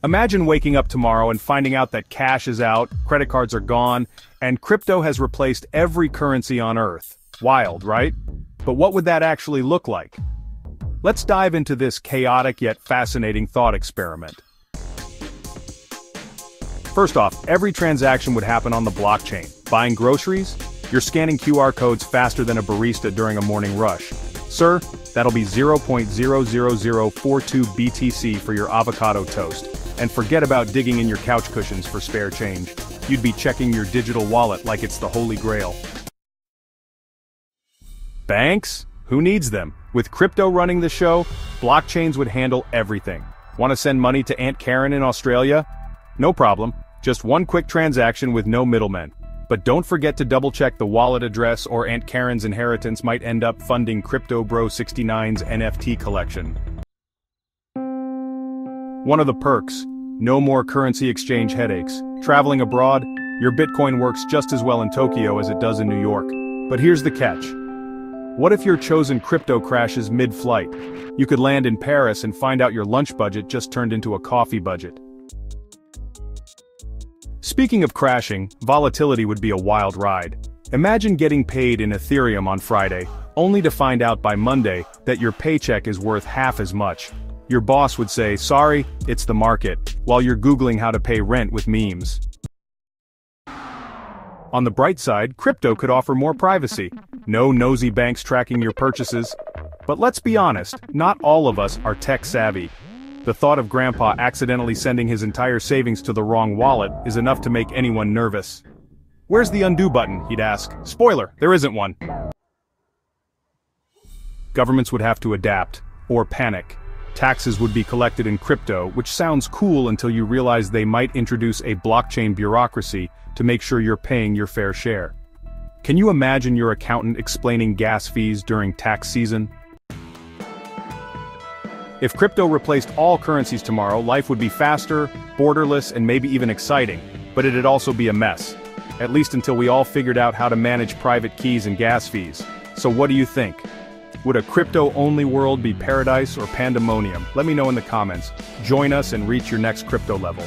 Imagine waking up tomorrow and finding out that cash is out, credit cards are gone, and crypto has replaced every currency on Earth. Wild, right? But what would that actually look like? Let's dive into this chaotic yet fascinating thought experiment. First off, every transaction would happen on the blockchain. Buying groceries? You're scanning QR codes faster than a barista during a morning rush. Sir, that'll be 0.00042 BTC for your avocado toast. And forget about digging in your couch cushions for spare change. You'd be checking your digital wallet like it's the Holy Grail. Banks? Who needs them? With crypto running the show, blockchains would handle everything. Want to send money to Aunt Karen in Australia? No problem. Just one quick transaction with no middlemen. But don't forget to double-check the wallet address, or Aunt Karen's inheritance might end up funding Crypto Bro 69's NFT collection. One of the perks: no more currency exchange headaches. Traveling abroad, your Bitcoin works just as well in Tokyo as it does in New York. But here's the catch. What if your chosen crypto crashes mid-flight? You could land in Paris and find out your lunch budget just turned into a coffee budget. Speaking of crashing, volatility would be a wild ride. Imagine getting paid in Ethereum on Friday, only to find out by Monday that your paycheck is worth half as much. Your boss would say, "Sorry, it's the market," while you're Googling how to pay rent with memes. On the bright side, crypto could offer more privacy. No nosy banks tracking your purchases. But let's be honest, not all of us are tech-savvy. The thought of Grandpa accidentally sending his entire savings to the wrong wallet is enough to make anyone nervous. "Where's the undo button?" he'd ask. Spoiler, there isn't one. Governments would have to adapt, or panic. Taxes would be collected in crypto, which sounds cool until you realize they might introduce a blockchain bureaucracy to make sure you're paying your fair share. Can you imagine your accountant explaining gas fees during tax season? If crypto replaced all currencies tomorrow, life would be faster, borderless, and maybe even exciting, but it'd also be a mess. At least until we all figured out how to manage private keys and gas fees. So what do you think? Would a crypto-only world be paradise or pandemonium? Let me know in the comments. Join us and reach your next crypto level.